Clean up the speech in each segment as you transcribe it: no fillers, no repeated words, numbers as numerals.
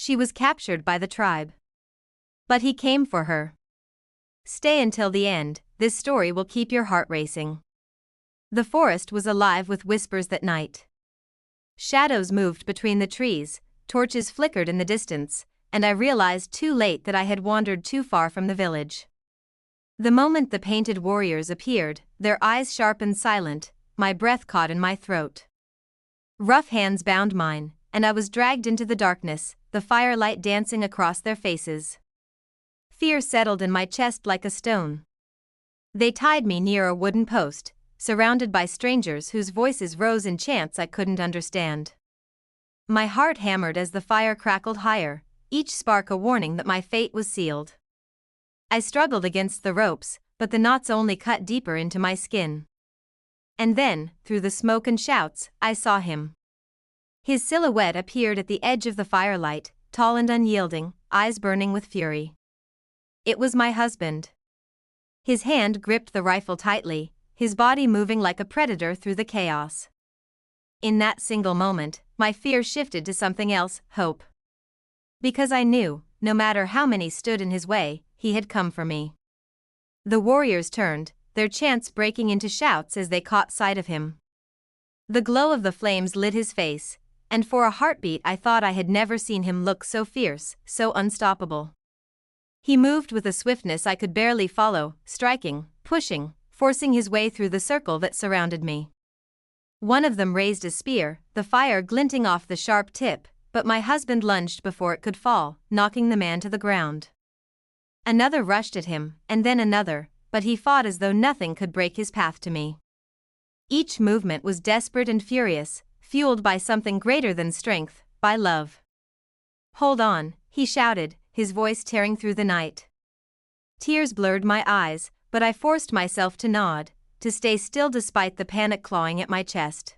She was captured by the tribe. But he came for her. Stay until the end, this story will keep your heart racing. The forest was alive with whispers that night. Shadows moved between the trees, torches flickered in the distance, and I realized too late that I had wandered too far from the village. The moment the painted warriors appeared, their eyes sharp and silent, my breath caught in my throat. Rough hands bound mine, and I was dragged into the darkness, the firelight dancing across their faces. Fear settled in my chest like a stone. They tied me near a wooden post, surrounded by strangers whose voices rose in chants I couldn't understand. My heart hammered as the fire crackled higher, each spark a warning that my fate was sealed. I struggled against the ropes, but the knots only cut deeper into my skin. And then, through the smoke and shouts, I saw him. His silhouette appeared at the edge of the firelight, tall and unyielding, eyes burning with fury. It was my husband. His hand gripped the rifle tightly, his body moving like a predator through the chaos. In that single moment, my fear shifted to something else, hope. Because I knew, no matter how many stood in his way, he had come for me. The warriors turned, their chants breaking into shouts as they caught sight of him. The glow of the flames lit his face, and for a heartbeat I thought I had never seen him look so fierce, so unstoppable. He moved with a swiftness I could barely follow, striking, pushing, forcing his way through the circle that surrounded me. One of them raised a spear, the fire glinting off the sharp tip, but my husband lunged before it could fall, knocking the man to the ground. Another rushed at him, and then another, but he fought as though nothing could break his path to me. Each movement was desperate and furious, fueled by something greater than strength, by love. "Hold on," he shouted, his voice tearing through the night. Tears blurred my eyes, but I forced myself to nod, to stay still despite the panic clawing at my chest.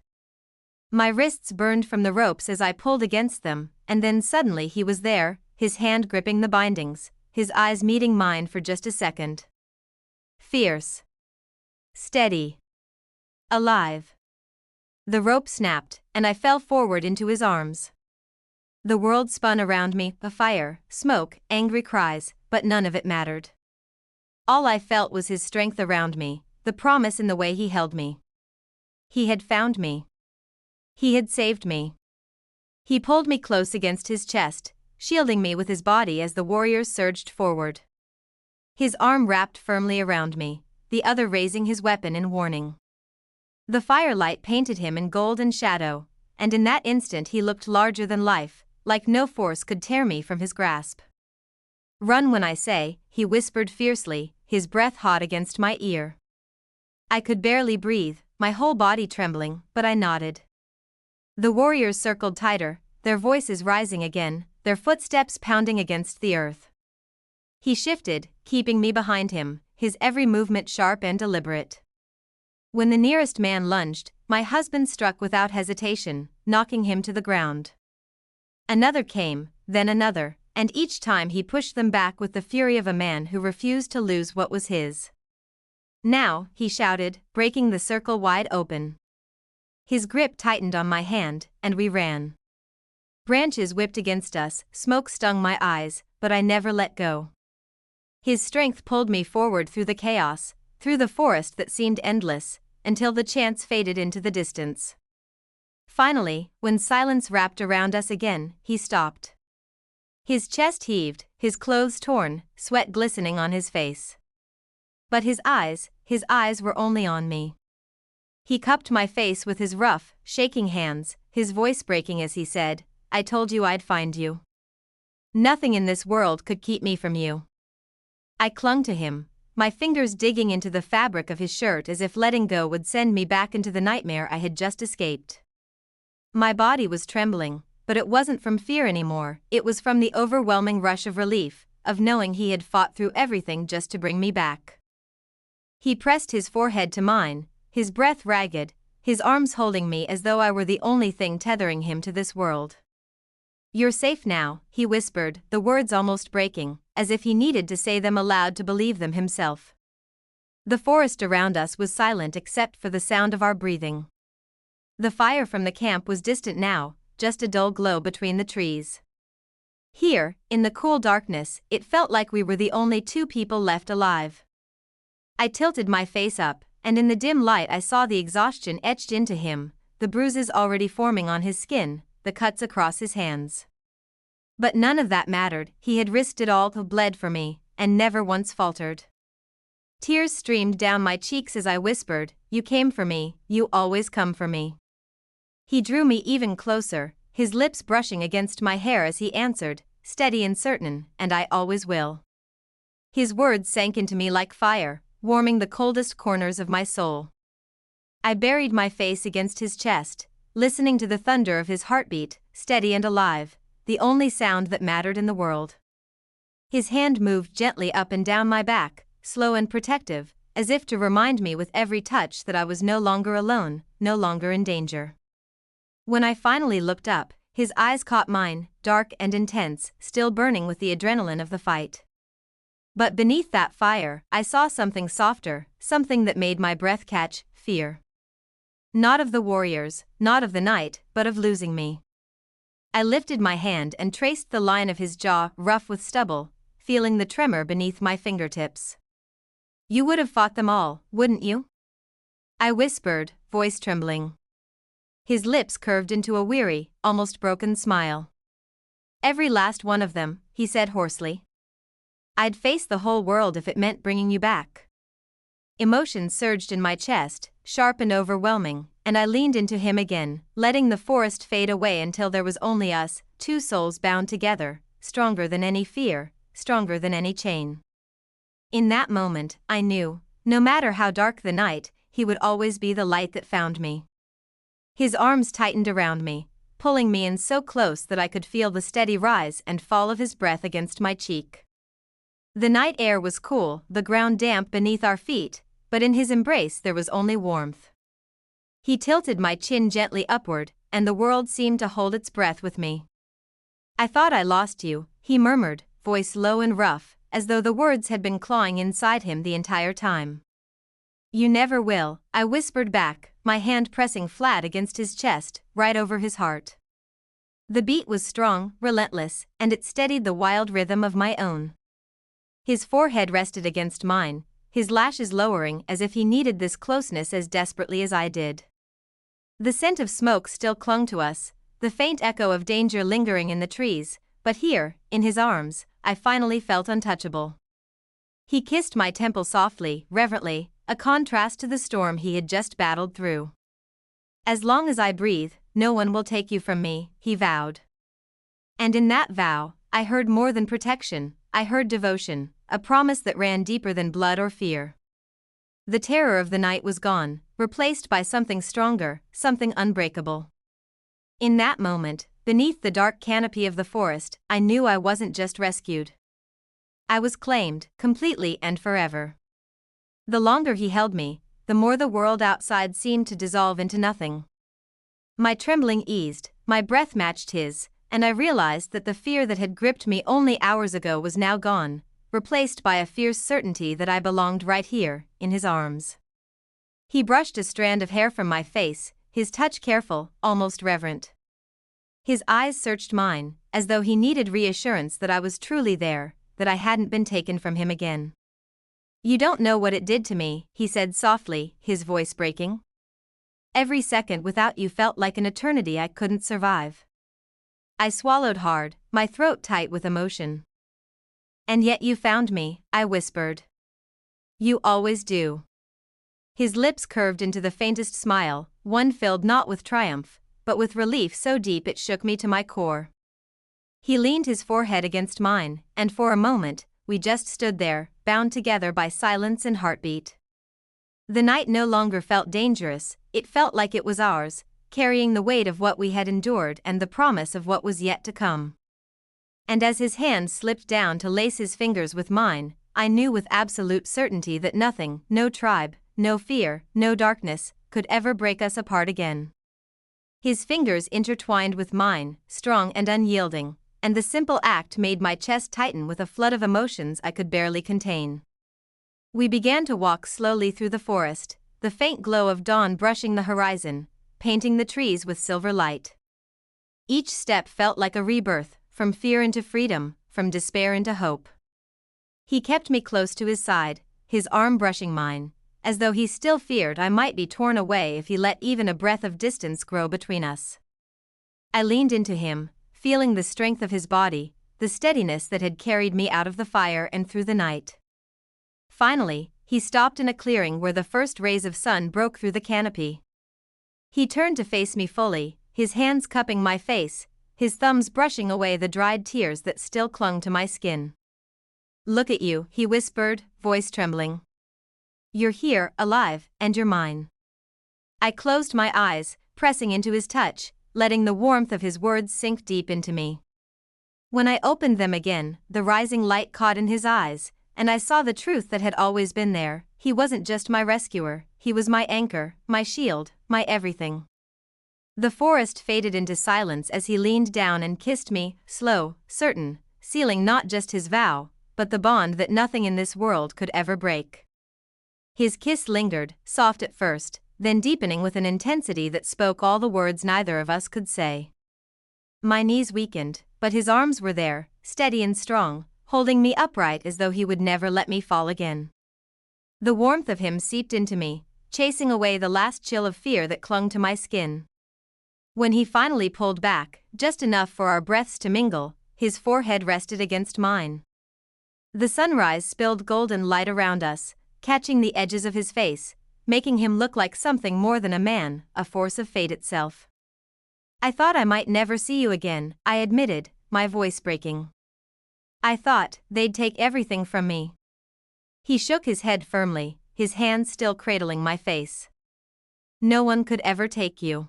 My wrists burned from the ropes as I pulled against them, and then suddenly he was there, his hand gripping the bindings, his eyes meeting mine for just a second. Fierce. Steady. Alive. The rope snapped, and I fell forward into his arms. The world spun around me, a fire, smoke, angry cries, but none of it mattered. All I felt was his strength around me, the promise in the way he held me. He had found me. He had saved me. He pulled me close against his chest, shielding me with his body as the warriors surged forward. His arm wrapped firmly around me, the other raising his weapon in warning. The firelight painted him in gold and shadow, and in that instant he looked larger than life, like no force could tear me from his grasp. "Run when I say," he whispered fiercely, his breath hot against my ear. I could barely breathe, my whole body trembling, but I nodded. The warriors circled tighter, their voices rising again, their footsteps pounding against the earth. He shifted, keeping me behind him, his every movement sharp and deliberate. When the nearest man lunged, my husband struck without hesitation, knocking him to the ground. Another came, then another, and each time he pushed them back with the fury of a man who refused to lose what was his. "Now," he shouted, breaking the circle wide open. His grip tightened on my hand, and we ran. Branches whipped against us, smoke stung my eyes, but I never let go. His strength pulled me forward through the chaos, through the forest that seemed endless, until the chants faded into the distance. Finally, when silence wrapped around us again, he stopped. His chest heaved, his clothes torn, sweat glistening on his face. But his eyes were only on me. He cupped my face with his rough, shaking hands, his voice breaking as he said, "I told you I'd find you. Nothing in this world could keep me from you." I clung to him, my fingers digging into the fabric of his shirt as if letting go would send me back into the nightmare I had just escaped. My body was trembling, but it wasn't from fear anymore, it was from the overwhelming rush of relief, of knowing he had fought through everything just to bring me back. He pressed his forehead to mine, his breath ragged, his arms holding me as though I were the only thing tethering him to this world. "You're safe now," he whispered, the words almost breaking, as if he needed to say them aloud to believe them himself. The forest around us was silent except for the sound of our breathing. The fire from the camp was distant now, just a dull glow between the trees. Here, in the cool darkness, it felt like we were the only two people left alive. I tilted my face up, and in the dim light I saw the exhaustion etched into him, the bruises already forming on his skin, the cuts across his hands. But none of that mattered. He had risked it all to bled for me, and never once faltered. Tears streamed down my cheeks as I whispered, "You came for me, you always come for me." He drew me even closer, his lips brushing against my hair as he answered, steady and certain, "And I always will." His words sank into me like fire, warming the coldest corners of my soul. I buried my face against his chest, listening to the thunder of his heartbeat, steady and alive, the only sound that mattered in the world. His hand moved gently up and down my back, slow and protective, as if to remind me with every touch that I was no longer alone, no longer in danger. When I finally looked up, his eyes caught mine, dark and intense, still burning with the adrenaline of the fight. But beneath that fire, I saw something softer, something that made my breath catch, fear. Not of the warriors, not of the night, but of losing me. I lifted my hand and traced the line of his jaw, rough with stubble, feeling the tremor beneath my fingertips. "You would have fought them all, wouldn't you?" I whispered, voice trembling. His lips curved into a weary, almost broken smile. "Every last one of them," he said hoarsely. "I'd face the whole world if it meant bringing you back." Emotion surged in my chest, sharp and overwhelming, and I leaned into him again, letting the forest fade away until there was only us, two souls bound together, stronger than any fear, stronger than any chain. In that moment, I knew, no matter how dark the night, he would always be the light that found me. His arms tightened around me, pulling me in so close that I could feel the steady rise and fall of his breath against my cheek. The night air was cool, the ground damp beneath our feet, but in his embrace there was only warmth. He tilted my chin gently upward, and the world seemed to hold its breath with me. "I thought I lost you," he murmured, voice low and rough, as though the words had been clawing inside him the entire time. "You never will," I whispered back, my hand pressing flat against his chest, right over his heart. The beat was strong, relentless, and it steadied the wild rhythm of my own. His forehead rested against mine, his lashes lowering as if he needed this closeness as desperately as I did. The scent of smoke still clung to us, the faint echo of danger lingering in the trees, but here, in his arms, I finally felt untouchable. He kissed my temple softly, reverently, a contrast to the storm he had just battled through. "As long as I breathe, no one will take you from me," he vowed. And in that vow, I heard more than protection, I heard devotion, a promise that ran deeper than blood or fear. The terror of the night was gone, replaced by something stronger, something unbreakable. In that moment, beneath the dark canopy of the forest, I knew I wasn't just rescued. I was claimed, completely and forever. The longer he held me, the more the world outside seemed to dissolve into nothing. My trembling eased, my breath matched his, and I realized that the fear that had gripped me only hours ago was now gone, replaced by a fierce certainty that I belonged right here, in his arms. He brushed a strand of hair from my face, his touch careful, almost reverent. His eyes searched mine, as though he needed reassurance that I was truly there, that I hadn't been taken from him again. "You don't know what it did to me," he said softly, his voice breaking. "Every second without you felt like an eternity I couldn't survive." I swallowed hard, my throat tight with emotion. "And yet you found me," I whispered. "You always do." His lips curved into the faintest smile, one filled not with triumph, but with relief so deep it shook me to my core. He leaned his forehead against mine, and for a moment, we just stood there, bound together by silence and heartbeat. The night no longer felt dangerous, it felt like it was ours, carrying the weight of what we had endured and the promise of what was yet to come. And as his hand slipped down to lace his fingers with mine, I knew with absolute certainty that nothing, no tribe, no fear, no darkness, could ever break us apart again. His fingers intertwined with mine, strong and unyielding, and the simple act made my chest tighten with a flood of emotions I could barely contain. We began to walk slowly through the forest, the faint glow of dawn brushing the horizon, painting the trees with silver light. Each step felt like a rebirth, from fear into freedom, from despair into hope. He kept me close to his side, his arm brushing mine, as though he still feared I might be torn away if he let even a breath of distance grow between us. I leaned into him, feeling the strength of his body, the steadiness that had carried me out of the fire and through the night. Finally, he stopped in a clearing where the first rays of sun broke through the canopy. He turned to face me fully, his hands cupping my face, his thumbs brushing away the dried tears that still clung to my skin. "Look at you," he whispered, voice trembling. "You're here, alive, and you're mine." I closed my eyes, pressing into his touch, letting the warmth of his words sink deep into me. When I opened them again, the rising light caught in his eyes, and I saw the truth that had always been there. He wasn't just my rescuer, he was my anchor, my shield, my everything. The forest faded into silence as he leaned down and kissed me, slow, certain, sealing not just his vow, but the bond that nothing in this world could ever break. His kiss lingered, soft at first, then deepening with an intensity that spoke all the words neither of us could say. My knees weakened, but his arms were there, steady and strong, holding me upright as though he would never let me fall again. The warmth of him seeped into me, chasing away the last chill of fear that clung to my skin. When he finally pulled back, just enough for our breaths to mingle, his forehead rested against mine. The sunrise spilled golden light around us, catching the edges of his face, making him look like something more than a man, a force of fate itself. "I thought I might never see you again," I admitted, my voice breaking. "I thought they'd take everything from me." He shook his head firmly, his hands still cradling my face. "No one could ever take you.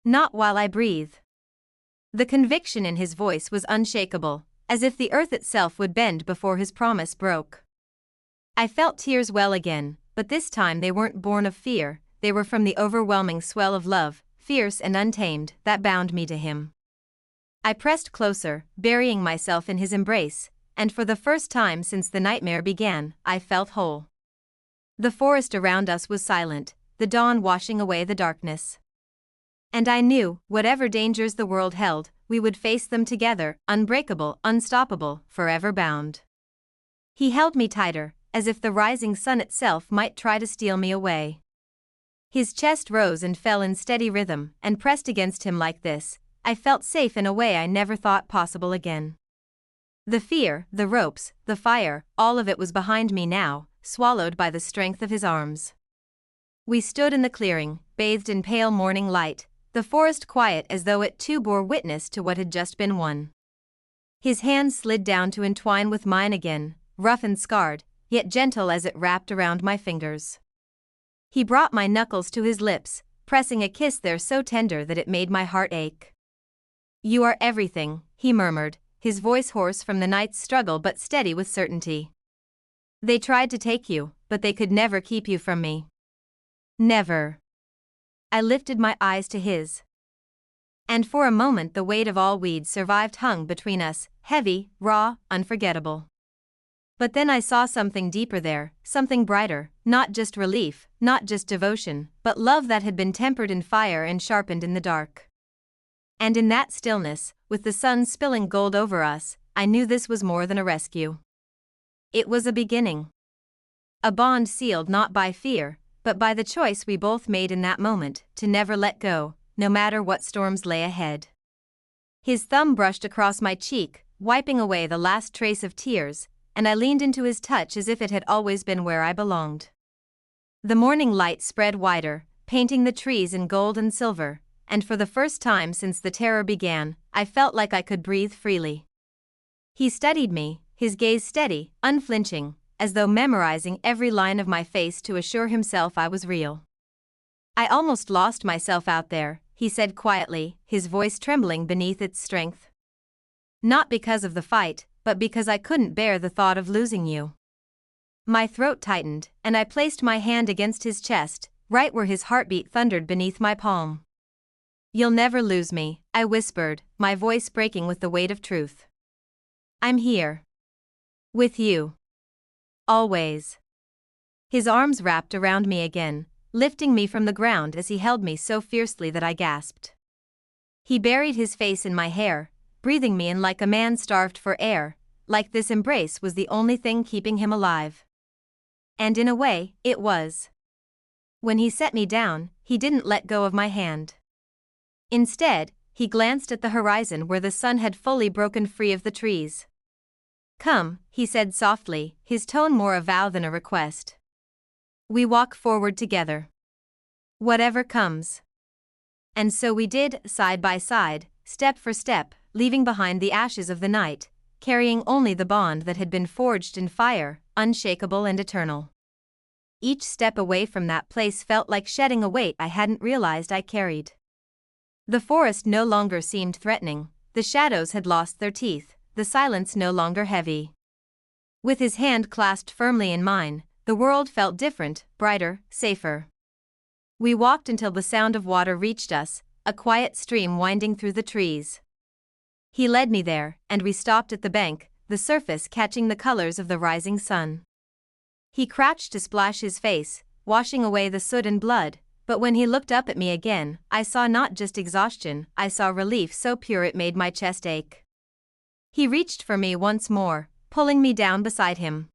Not while I breathe." The conviction in his voice was unshakable, as if the earth itself would bend before his promise broke. I felt tears well again, but this time they weren't born of fear, they were from the overwhelming swell of love, fierce and untamed, that bound me to him. I pressed closer, burying myself in his embrace, and for the first time since the nightmare began, I felt whole. The forest around us was silent, the dawn washing away the darkness. And I knew, whatever dangers the world held, we would face them together, unbreakable, unstoppable, forever bound. He held me tighter, as if the rising sun itself might try to steal me away. His chest rose and fell in steady rhythm, and pressed against him like this, I felt safe in a way I never thought possible again. The fear, the ropes, the fire, all of it was behind me now, swallowed by the strength of his arms. We stood in the clearing, bathed in pale morning light, the forest quiet as though it too bore witness to what had just been won. His hands slid down to entwine with mine again, rough and scarred, yet gentle as it wrapped around my fingers. He brought my knuckles to his lips, pressing a kiss there so tender that it made my heart ache. "You are everything," he murmured, his voice hoarse from the night's struggle but steady with certainty. "They tried to take you, but they could never keep you from me. Never." I lifted my eyes to his. And for a moment the weight of all we'd survived hung between us, heavy, raw, unforgettable. But then I saw something deeper there, something brighter, not just relief, not just devotion, but love that had been tempered in fire and sharpened in the dark. And in that stillness, with the sun spilling gold over us, I knew this was more than a rescue. It was a beginning. A bond sealed not by fear, but by the choice we both made in that moment, to never let go, no matter what storms lay ahead. His thumb brushed across my cheek, wiping away the last trace of tears, and I leaned into his touch as if it had always been where I belonged. The morning light spread wider, painting the trees in gold and silver, and for the first time since the terror began, I felt like I could breathe freely. He studied me, his gaze steady, unflinching, as though memorizing every line of my face to assure himself I was real. "I almost lost myself out there," he said quietly, his voice trembling beneath its strength. "Not because of the fight, but because I couldn't bear the thought of losing you." My throat tightened, and I placed my hand against his chest, right where his heartbeat thundered beneath my palm. "You'll never lose me," I whispered, my voice breaking with the weight of truth. "I'm here. With you. Always." His arms wrapped around me again, lifting me from the ground as he held me so fiercely that I gasped. He buried his face in my hair, breathing me in like a man starved for air, like this embrace was the only thing keeping him alive. And in a way, it was. When he set me down, he didn't let go of my hand. Instead, he glanced at the horizon where the sun had fully broken free of the trees. "Come," he said softly, his tone more a vow than a request. "We walk forward together. Whatever comes." And so we did, side by side, step for step, leaving behind the ashes of the night, carrying only the bond that had been forged in fire, unshakable and eternal. Each step away from that place felt like shedding a weight I hadn't realized I carried. The forest no longer seemed threatening, the shadows had lost their teeth, the silence no longer heavy. With his hand clasped firmly in mine, the world felt different, brighter, safer. We walked until the sound of water reached us, a quiet stream winding through the trees. He led me there, and we stopped at the bank, the surface catching the colors of the rising sun. He crouched to splash his face, washing away the soot and blood, but when he looked up at me again, I saw not just exhaustion, I saw relief so pure it made my chest ache. He reached for me once more, pulling me down beside him.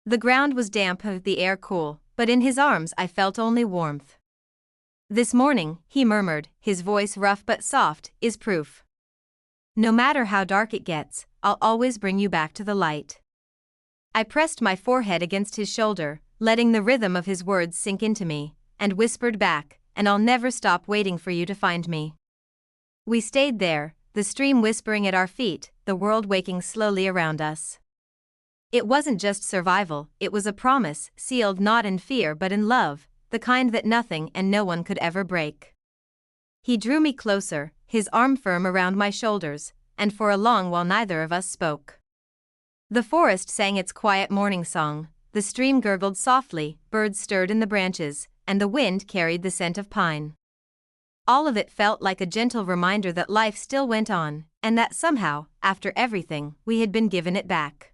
The ground was damp, the air cool, but in his arms I felt only warmth. "This morning," he murmured, his voice rough but soft, "is proof. No matter how dark it gets, I'll always bring you back to the light." I pressed my forehead against his shoulder, letting the rhythm of his words sink into me, and whispered back, "And I'll never stop waiting for you to find me." We stayed there, the stream whispering at our feet, the world waking slowly around us. It wasn't just survival, it was a promise, sealed not in fear but in love, the kind that nothing and no one could ever break. He drew me closer, his arm firm around my shoulders, and for a long while neither of us spoke. The forest sang its quiet morning song, the stream gurgled softly, birds stirred in the branches, and the wind carried the scent of pine. All of it felt like a gentle reminder that life still went on, and that somehow, after everything, we had been given it back.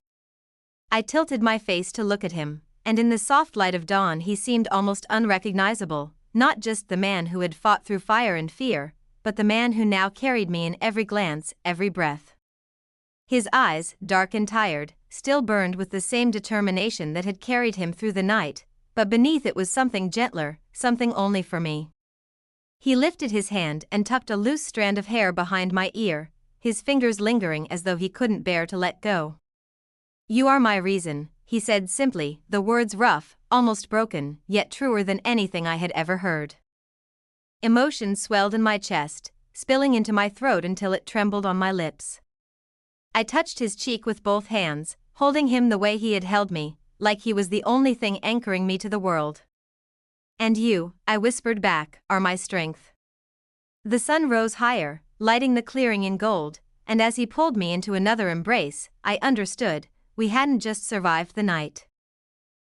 I tilted my face to look at him, and in the soft light of dawn he seemed almost unrecognizable, not just the man who had fought through fire and fear, but the man who now carried me in every glance, every breath. His eyes, dark and tired, still burned with the same determination that had carried him through the night, but beneath it was something gentler, something only for me. He lifted his hand and tucked a loose strand of hair behind my ear, his fingers lingering as though he couldn't bear to let go. "You are my reason," he said simply, the words rough, almost broken, yet truer than anything I had ever heard. Emotion swelled in my chest, spilling into my throat until it trembled on my lips. I touched his cheek with both hands, holding him the way he had held me, like he was the only thing anchoring me to the world. "And you," I whispered back, "are my strength." The sun rose higher, lighting the clearing in gold, and as he pulled me into another embrace, I understood, we hadn't just survived the night.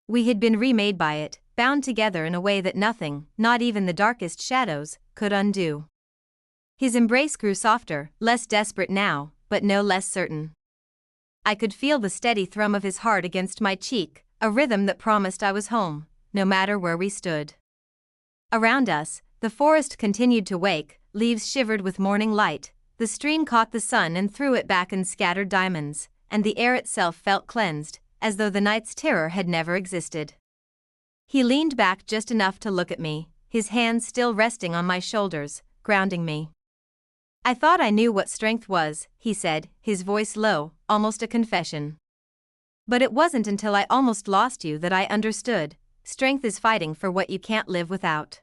We had been remade by it, bound together in a way that nothing, not even the darkest shadows, could undo. His embrace grew softer, less desperate now, but no less certain. I could feel the steady thrum of his heart against my cheek, a rhythm that promised I was home, no matter where we stood. Around us, the forest continued to wake, leaves shivered with morning light, the stream caught the sun and threw it back in scattered diamonds, and the air itself felt cleansed, as though the night's terror had never existed. He leaned back just enough to look at me, his hands still resting on my shoulders, grounding me. "I thought I knew what strength was," he said, his voice low, almost a confession. "But it wasn't until I almost lost you that I understood. Strength is fighting for what you can't live without."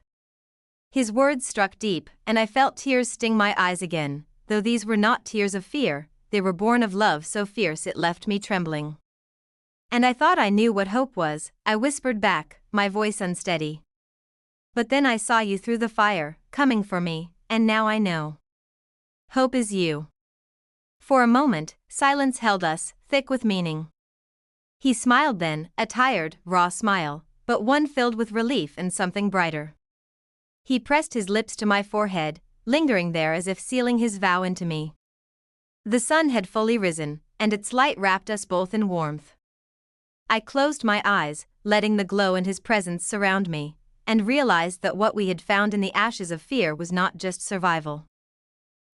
His words struck deep, and I felt tears sting my eyes again, though these were not tears of fear, they were born of love so fierce it left me trembling. "And I thought I knew what hope was," I whispered back, my voice unsteady. "But then I saw you through the fire, coming for me, and now I know. Hope is you." For a moment, silence held us, thick with meaning. He smiled then, a tired, raw smile, but one filled with relief and something brighter. He pressed his lips to my forehead, lingering there as if sealing his vow into me. The sun had fully risen, and its light wrapped us both in warmth. I closed my eyes, letting the glow and his presence surround me, and realized that what we had found in the ashes of fear was not just survival.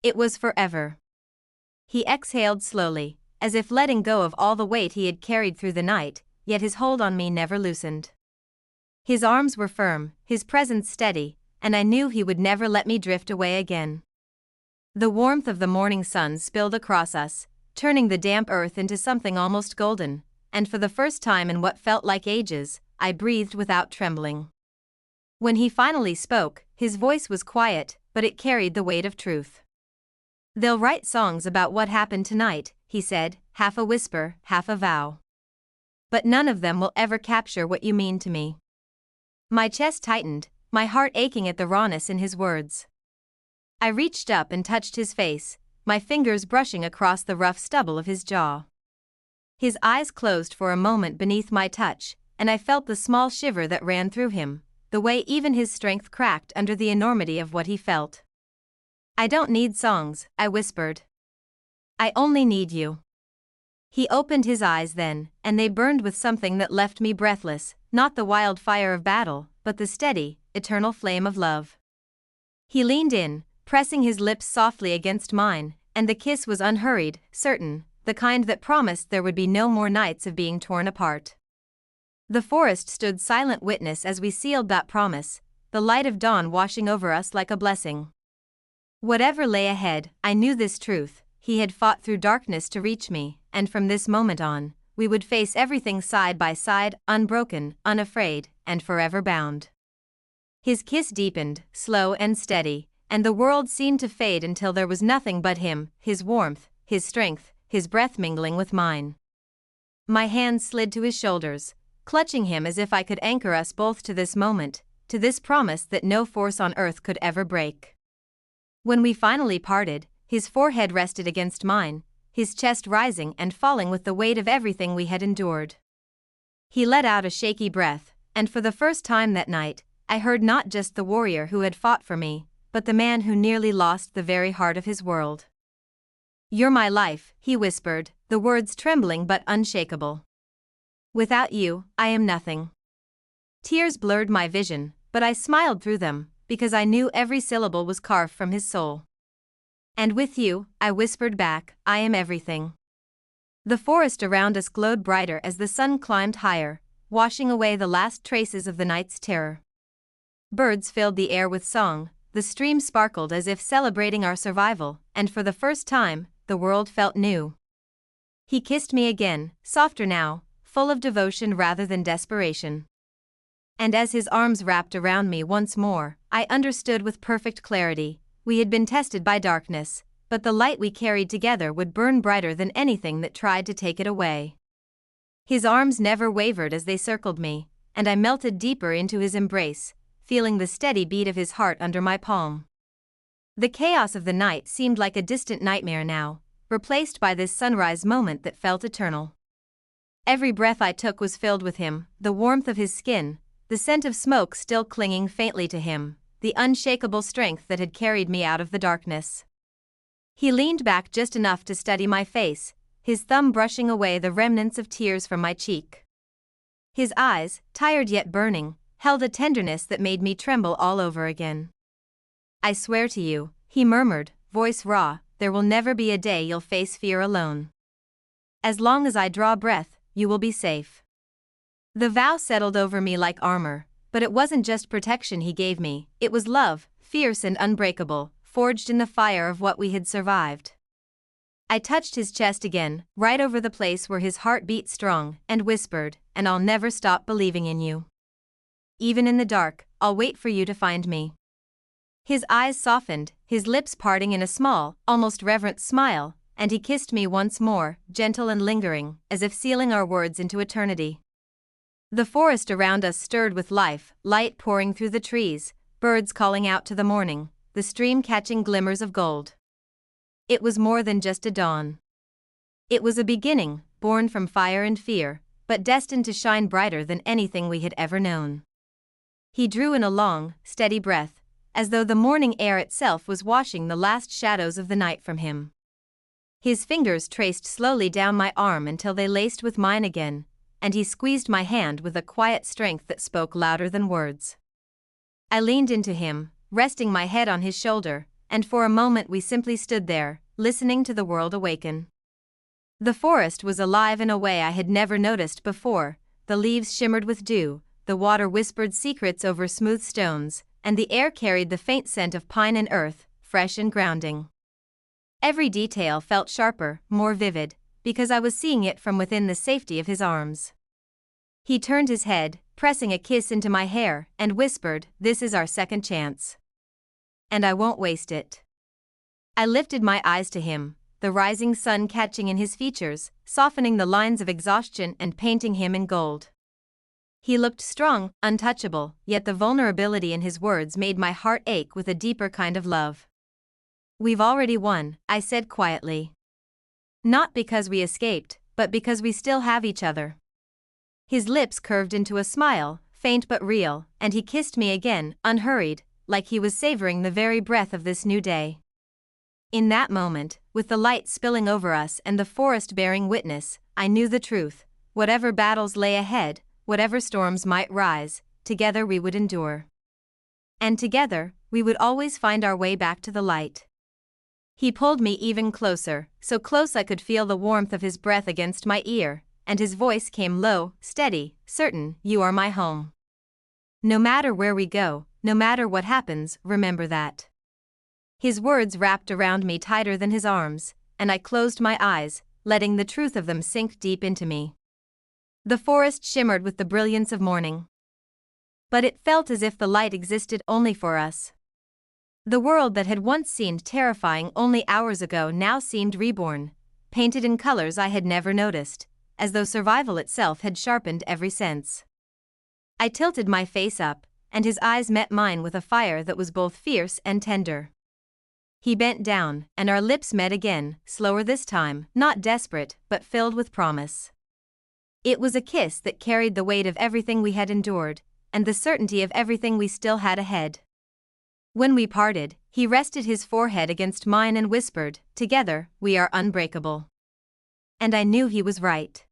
It was forever. He exhaled slowly, as if letting go of all the weight he had carried through the night, yet his hold on me never loosened. His arms were firm, his presence steady, and I knew he would never let me drift away again. The warmth of the morning sun spilled across us, turning the damp earth into something almost golden, and for the first time in what felt like ages, I breathed without trembling. When he finally spoke, his voice was quiet, but it carried the weight of truth. "They'll write songs about what happened tonight," he said, half a whisper, half a vow. "But none of them will ever capture what you mean to me." My chest tightened, my heart aching at the rawness in his words. I reached up and touched his face, my fingers brushing across the rough stubble of his jaw. His eyes closed for a moment beneath my touch, and I felt the small shiver that ran through him, the way even his strength cracked under the enormity of what he felt. "I don't need songs," I whispered. "I only need you." He opened his eyes then, and they burned with something that left me breathless, not the wild fire of battle, but the steady, eternal flame of love. He leaned in, pressing his lips softly against mine, and the kiss was unhurried, certain, the kind that promised there would be no more nights of being torn apart. The forest stood silent witness as we sealed that promise, the light of dawn washing over us like a blessing. Whatever lay ahead, I knew this truth: he had fought through darkness to reach me, and from this moment on, we would face everything side by side, unbroken, unafraid, and forever bound. His kiss deepened, slow and steady, and the world seemed to fade until there was nothing but him, his warmth, his strength, his breath mingling with mine. My hands slid to his shoulders, clutching him as if I could anchor us both to this moment, to this promise that no force on earth could ever break. When we finally parted, his forehead rested against mine, his chest rising and falling with the weight of everything we had endured. He let out a shaky breath, and for the first time that night, I heard not just the warrior who had fought for me, but the man who nearly lost the very heart of his world. "You're my life," he whispered, the words trembling but unshakable. "Without you, I am nothing." Tears blurred my vision, but I smiled through them, because I knew every syllable was carved from his soul. "And with you," I whispered back, "I am everything." The forest around us glowed brighter as the sun climbed higher, washing away the last traces of the night's terror. Birds filled the air with song, the stream sparkled as if celebrating our survival, and for the first time, the world felt new. He kissed me again, softer now, full of devotion rather than desperation. And as his arms wrapped around me once more, I understood with perfect clarity: we had been tested by darkness, but the light we carried together would burn brighter than anything that tried to take it away. His arms never wavered as they circled me, and I melted deeper into his embrace, feeling the steady beat of his heart under my palm. The chaos of the night seemed like a distant nightmare now, replaced by this sunrise moment that felt eternal. Every breath I took was filled with him, the warmth of his skin, the scent of smoke still clinging faintly to him, the unshakable strength that had carried me out of the darkness. He leaned back just enough to study my face, his thumb brushing away the remnants of tears from my cheek. His eyes, tired yet burning, held a tenderness that made me tremble all over again. "I swear to you," he murmured, voice raw, "there will never be a day you'll face fear alone. As long as I draw breath, you will be safe." The vow settled over me like armor, but it wasn't just protection he gave me, it was love, fierce and unbreakable, forged in the fire of what we had survived. I touched his chest again, right over the place where his heart beat strong, and whispered, "And I'll never stop believing in you. Even in the dark, I'll wait for you to find me." His eyes softened, his lips parting in a small, almost reverent smile, and he kissed me once more, gentle and lingering, as if sealing our words into eternity. The forest around us stirred with life, light pouring through the trees, birds calling out to the morning, the stream catching glimmers of gold. It was more than just a dawn. It was a beginning, born from fire and fear, but destined to shine brighter than anything we had ever known. He drew in a long, steady breath, as though the morning air itself was washing the last shadows of the night from him. His fingers traced slowly down my arm until they laced with mine again, and he squeezed my hand with a quiet strength that spoke louder than words. I leaned into him, resting my head on his shoulder, and for a moment we simply stood there, listening to the world awaken. The forest was alive in a way I had never noticed before. The leaves shimmered with dew, the water whispered secrets over smooth stones, and the air carried the faint scent of pine and earth, fresh and grounding. Every detail felt sharper, more vivid, because I was seeing it from within the safety of his arms. He turned his head, pressing a kiss into my hair, and whispered, "This is our second chance. And I won't waste it." I lifted my eyes to him, the rising sun catching in his features, softening the lines of exhaustion and painting him in gold. He looked strong, untouchable, yet the vulnerability in his words made my heart ache with a deeper kind of love. "We've already won," I said quietly. "Not because we escaped, but because we still have each other." His lips curved into a smile, faint but real, and he kissed me again, unhurried, like he was savoring the very breath of this new day. In that moment, with the light spilling over us and the forest bearing witness, I knew the truth. Whatever battles lay ahead, whatever storms might rise, together we would endure. And together, we would always find our way back to the light. He pulled me even closer, so close I could feel the warmth of his breath against my ear, and his voice came low, steady, certain. "You are my home. No matter where we go, no matter what happens, remember that." His words wrapped around me tighter than his arms, and I closed my eyes, letting the truth of them sink deep into me. The forest shimmered with the brilliance of morning. But it felt as if the light existed only for us. The world that had once seemed terrifying only hours ago now seemed reborn, painted in colors I had never noticed, as though survival itself had sharpened every sense. I tilted my face up, and his eyes met mine with a fire that was both fierce and tender. He bent down, and our lips met again, slower this time, not desperate, but filled with promise. It was a kiss that carried the weight of everything we had endured, and the certainty of everything we still had ahead. When we parted, he rested his forehead against mine and whispered, "Together, we are unbreakable." And I knew he was right.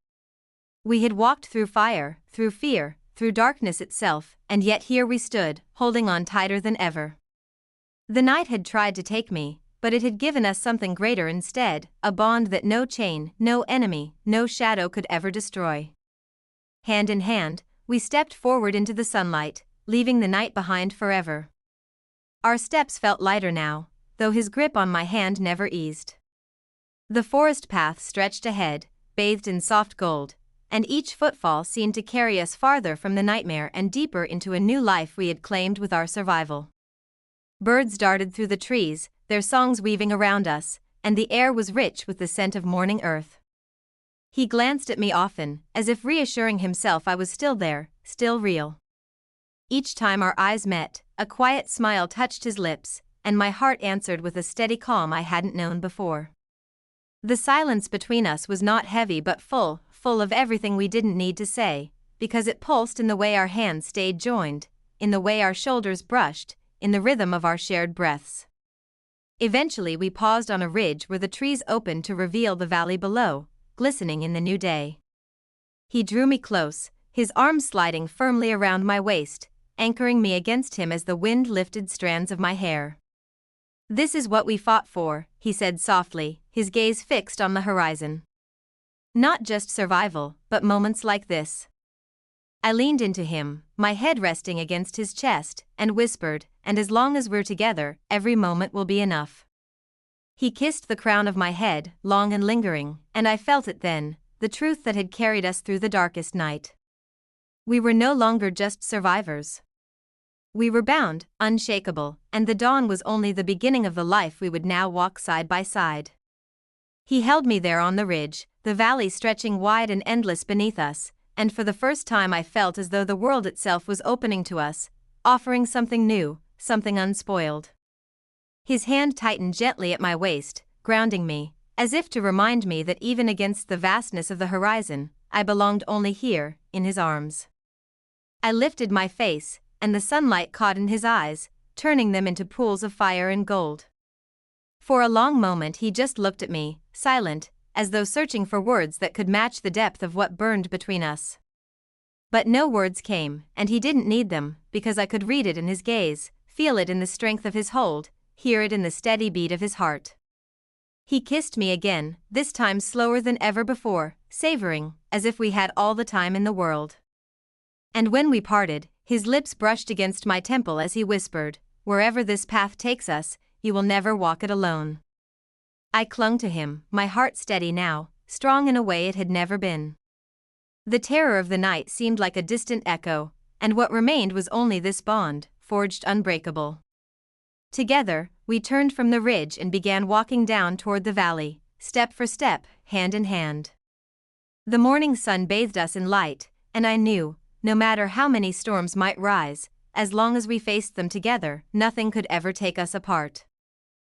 We had walked through fire, through fear, through darkness itself, and yet here we stood, holding on tighter than ever. The night had tried to take me, but it had given us something greater instead, a bond that no chain, no enemy, no shadow could ever destroy. Hand in hand, we stepped forward into the sunlight, leaving the night behind forever. Our steps felt lighter now, though his grip on my hand never eased. The forest path stretched ahead, bathed in soft gold, and each footfall seemed to carry us farther from the nightmare and deeper into a new life we had claimed with our survival. Birds darted through the trees, their songs weaving around us, and the air was rich with the scent of morning earth. He glanced at me often, as if reassuring himself I was still there, still real. Each time our eyes met, a quiet smile touched his lips, and my heart answered with a steady calm I hadn't known before. The silence between us was not heavy but full of everything we didn't need to say, because it pulsed in the way our hands stayed joined, in the way our shoulders brushed, in the rhythm of our shared breaths. Eventually we paused on a ridge where the trees opened to reveal the valley below, glistening in the new day. He drew me close, his arms sliding firmly around my waist, anchoring me against him as the wind lifted strands of my hair. "This is what we fought for," he said softly, his gaze fixed on the horizon. "Not just survival, but moments like this." I leaned into him, my head resting against his chest, and whispered, "And as long as we're together, every moment will be enough." He kissed the crown of my head, long and lingering, and I felt it then, the truth that had carried us through the darkest night. We were no longer just survivors. We were bound, unshakable, and the dawn was only the beginning of the life we would now walk side by side. He held me there on the ridge, the valley stretching wide and endless beneath us, and for the first time I felt as though the world itself was opening to us, offering something new, something unspoiled. His hand tightened gently at my waist, grounding me, as if to remind me that even against the vastness of the horizon, I belonged only here, in his arms. I lifted my face, and the sunlight caught in his eyes, turning them into pools of fire and gold. For a long moment he just looked at me, silent, as though searching for words that could match the depth of what burned between us. But no words came, and he didn't need them, because I could read it in his gaze, feel it in the strength of his hold, hear it in the steady beat of his heart. He kissed me again, this time slower than ever before, savoring, as if we had all the time in the world. And when we parted, his lips brushed against my temple as he whispered, "Wherever this path takes us, you will never walk it alone." I clung to him, my heart steady now, strong in a way it had never been. The terror of the night seemed like a distant echo, and what remained was only this bond, forged unbreakable. Together, we turned from the ridge and began walking down toward the valley, step for step, hand in hand. The morning sun bathed us in light, and I knew, no matter how many storms might rise, as long as we faced them together, nothing could ever take us apart.